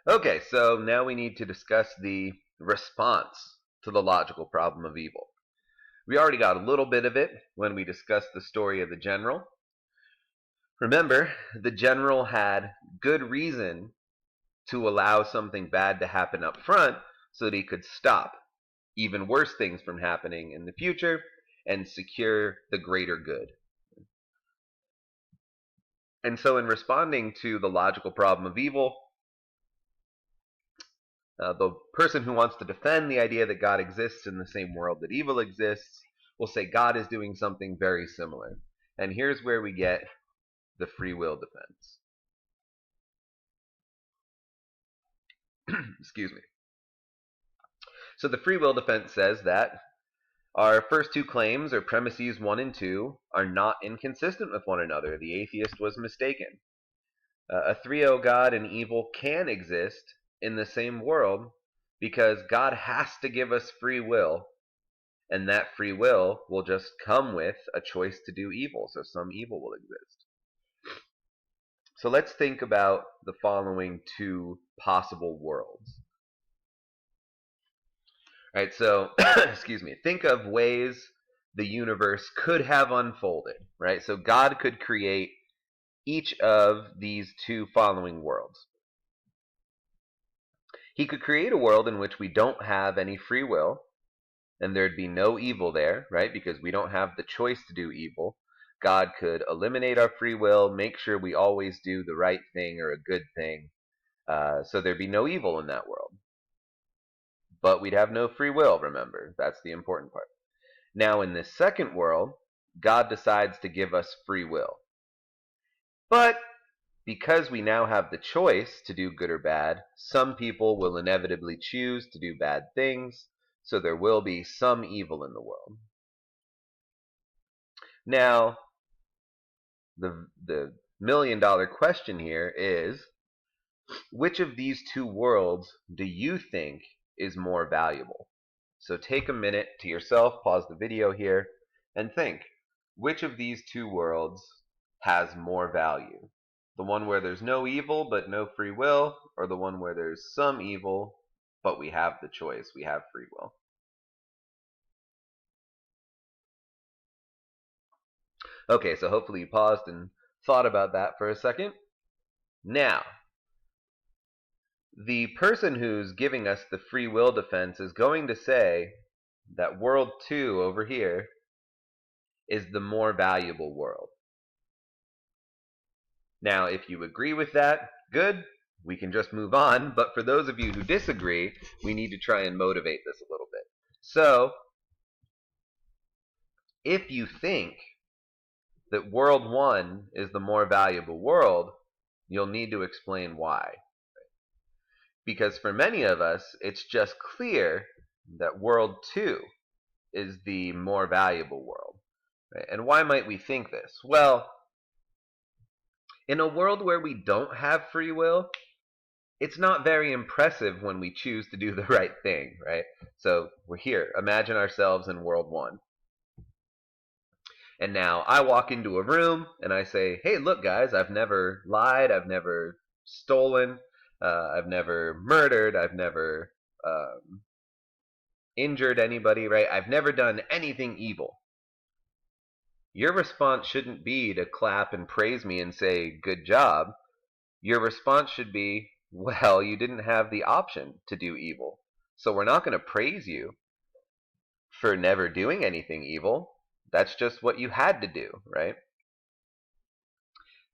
Okay, so now we need to discuss the response to the logical problem of evil. We already got a little bit of it when we discussed the story of the general. Remember, the general had good reason to allow something bad to happen up front so that he could stop even worse things from happening in the future and secure the greater good. And so, in responding to the logical problem of evil, the person who wants to defend the idea that God exists in the same world that evil exists will say God is doing something very similar. And here's where we get the free will defense. Excuse me. So the free will defense says that our first two claims, or premises 1 and 2, are not inconsistent with one another. The atheist was mistaken. A three-o God and evil can exist in the same world because God has to give us free will, and that free will just come with a choice to do evil, so some evil will exist. So let's think about the following two possible worlds. All right, so excuse me, think of ways the universe could have unfolded, right? So God could create each of these two following worlds. He could create a world in which we don't have any free will, and there'd be no evil there, right? Because we don't have the choice to do evil. God could eliminate our free will, make sure we always do the right thing or a good thing, so there'd be no evil in that world. But we'd have no free will, remember. That's the important part. Now, in this second world, God decides to give us free will. But because we now have the choice to do good or bad, some people will inevitably choose to do bad things, so there will be some evil in the world. Now, the million-dollar question here is, which of these two worlds do you think is more valuable? So take a minute to yourself, pause the video here, and think, which of these two worlds has more value? The one where there's no evil but no free will, or the one where there's some evil but we have the choice, we have free will? Okay, so hopefully you paused and thought about that for a second. Now, the person who's giving us the free will defense is going to say that world 2 over here is the more valuable world. Now, if you agree with that, good, we can just move on. But for those of you who disagree, we need to try and motivate this a little bit. So, if you think that world 1 is the more valuable world, you'll need to explain why. Because for many of us, it's just clear that world 2 is the more valuable world. Right? And why might we think this? Well, in a world where we don't have free will, it's not very impressive when we choose to do the right thing, right? So we're here. Imagine ourselves in world 1. And now I walk into a room and I say, hey, look, guys, I've never lied. I've never stolen. I've never murdered. I've never injured anybody, right? I've never done anything evil. Your response shouldn't be to clap and praise me and say, good job. Your response should be, well, you didn't have the option to do evil. So we're not going to praise you for never doing anything evil. That's just what you had to do, right?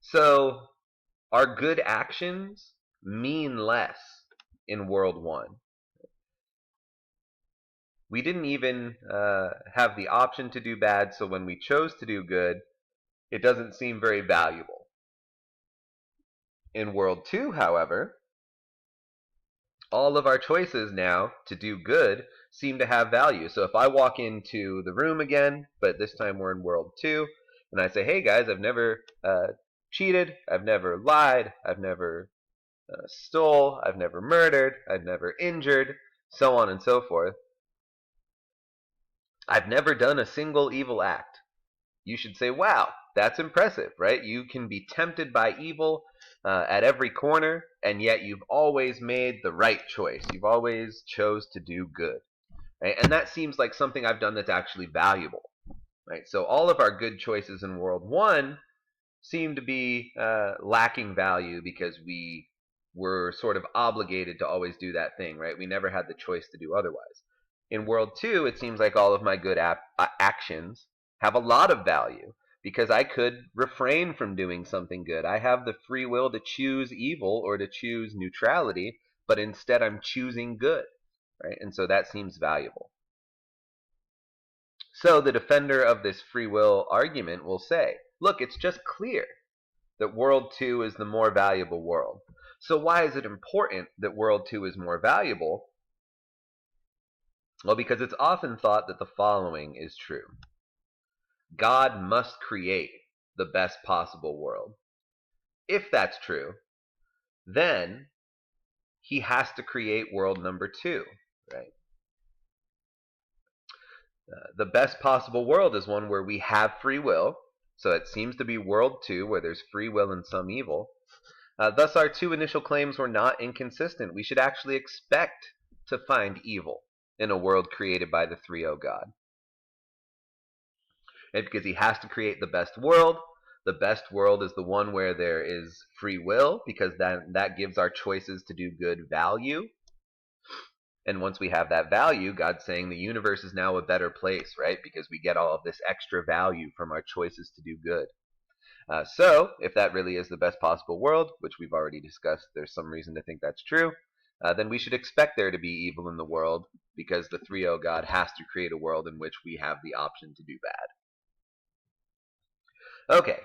So our good actions mean less in world 1. We didn't even have the option to do bad, so when we chose to do good, it doesn't seem very valuable. In world 2, however, all of our choices now to do good seem to have value. So if I walk into the room again, but this time we're in world 2, and I say, hey guys, I've never cheated, I've never lied, I've never stole, I've never murdered, I've never injured, so on and so forth. I've never done a single evil act. You should say, wow, that's impressive, right? You can be tempted by evil at every corner, and yet you've always made the right choice. You've always chose to do good, right? And that seems like something I've done that's actually valuable, right? So all of our good choices in World 1 seem to be lacking value because we were sort of obligated to always do that thing, right? We never had the choice to do otherwise. In World 2, it seems like all of my good actions have a lot of value because I could refrain from doing something good. I have the free will to choose evil or to choose neutrality, but instead I'm choosing good, right? And so that seems valuable. So the defender of this free will argument will say, look, it's just clear that World 2 is the more valuable world. So why is it important that World 2 is more valuable? Well, because it's often thought that the following is true. God must create the best possible world. If that's true, then he has to create world number 2, right? The best possible world is one where we have free will. So it seems to be World 2 where there's free will and some evil. Thus, our two initial claims were not inconsistent. We should actually expect to find evil in a world created by the 3-0 God. And because he has to create the best world is the one where there is free will, because that gives our choices to do good value. And once we have that value, God's saying the universe is now a better place, right? Because we get all of this extra value from our choices to do good. So, if that really is the best possible world, which we've already discussed, there's some reason to think that's true, then we should expect there to be evil in the world, because the 3-0 God has to create a world in which we have the option to do bad. Okay.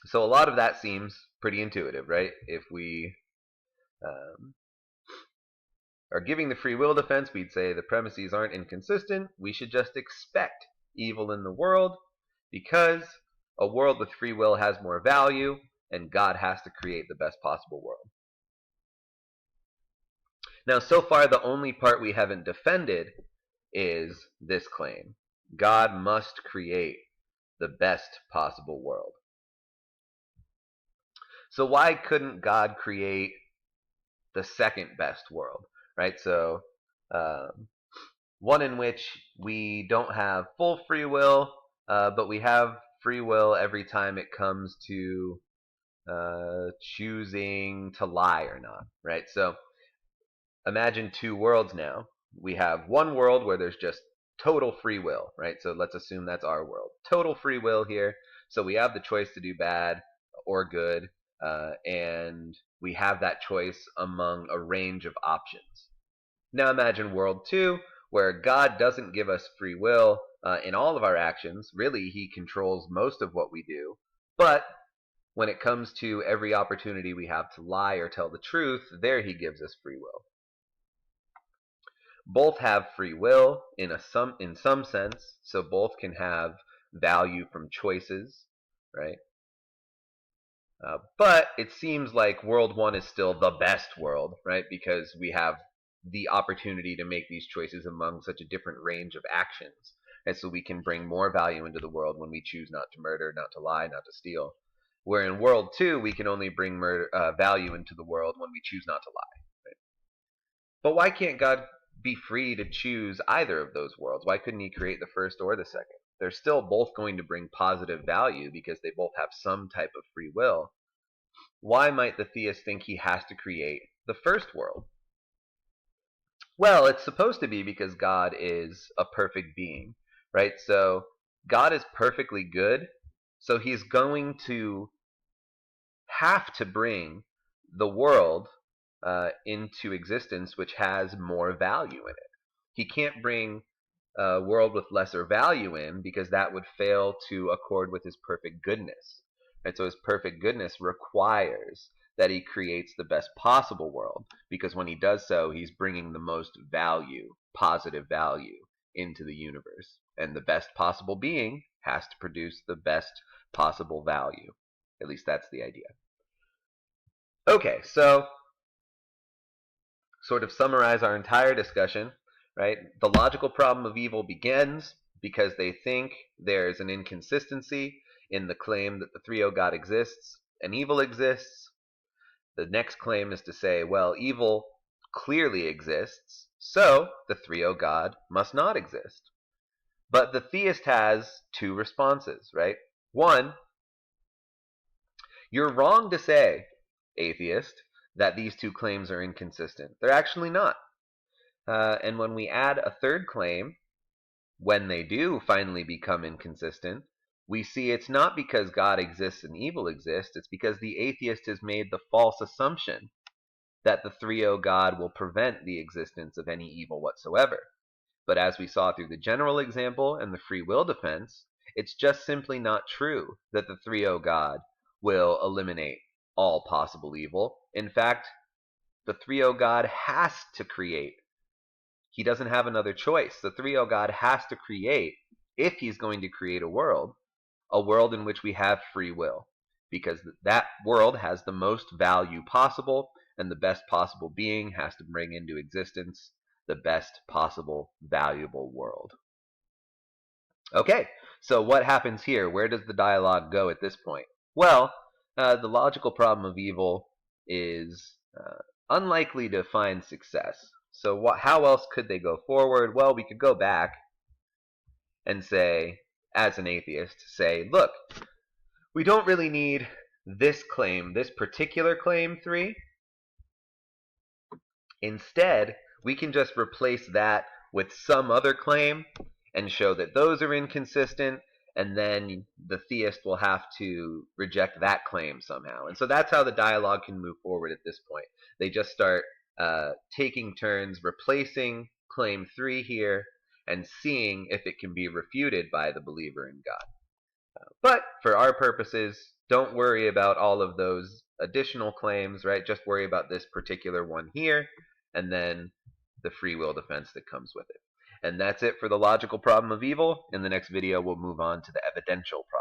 So a lot of that seems pretty intuitive, right? If we are giving the free will defense, we'd say the premises aren't inconsistent. We should just expect evil in the world because a world with free will has more value and God has to create the best possible world. Now, so far, the only part we haven't defended is this claim. God must create the best possible world. So why couldn't God create the second best world, right? So one in which we don't have full free will, but we have free will every time it comes to choosing to lie or not, right? So imagine two worlds now. We have one world where there's just total free will, right? So let's assume that's our world. Total free will here. So we have the choice to do bad or good, and we have that choice among a range of options. Now imagine world 2, where God doesn't give us free will in all of our actions. Really, he controls most of what we do. But when it comes to every opportunity we have to lie or tell the truth, there he gives us free will. Both have free will in some sense, so both can have value from choices, right? But it seems like World 1 is still the best world, right? Because we have the opportunity to make these choices among such a different range of actions. And so we can bring more value into the world when we choose not to murder, not to lie, not to steal. Where in World 2, we can only bring value into the world when we choose not to lie. Right? But why can't God be free to choose either of those worlds? Why couldn't he create the first or the second? They're still both going to bring positive value because they both have some type of free will. Why might the theist think he has to create the first world? Well, it's supposed to be because God is a perfect being, right? So God is perfectly good, so he's going to have to bring the world into existence which has more value in it. He can't bring a world with lesser value in because that would fail to accord with his perfect goodness. And so his perfect goodness requires that he creates the best possible world, because when he does so, he's bringing the most value, positive value, into the universe. And the best possible being has to produce the best possible value. At least that's the idea. Okay, so sort of summarize our entire discussion, right? The logical problem of evil begins because they think there's an inconsistency in the claim that the three-o God exists and evil exists. The next claim is to say, well, evil clearly exists, so the three-o God must not exist. But the theist has two responses, right? One, you're wrong to say, atheist, that these two claims are inconsistent. They're actually not. And when we add a third claim, when they do finally become inconsistent, we see it's not because God exists and evil exists, it's because the atheist has made the false assumption that the three-o God will prevent the existence of any evil whatsoever. But as we saw through the general example and the free will defense, it's just simply not true that the three-o God will eliminate all possible evil. In fact, the three-o God has to create. He doesn't have another choice. The three-o God has to create, if he's going to create a world in which we have free will, because that world has the most value possible, and the best possible being has to bring into existence the best possible valuable world. Okay, so what happens here? Where does the dialogue go at this point? Well, the logical problem of evil is unlikely to find success. So how else could they go forward? Well, we could go back and say, as an atheist, say, look, we don't really need this claim, this particular claim 3. Instead, we can just replace that with some other claim and show that those are inconsistent, and then the theist will have to reject that claim somehow. And so that's how the dialogue can move forward at this point. They just start taking turns replacing claim 3 here and seeing if it can be refuted by the believer in God. But for our purposes, don't worry about all of those additional claims, right? Just worry about this particular one here, and then the free will defense that comes with it. And that's it for the logical problem of evil. In the next video, we'll move on to the evidential problem.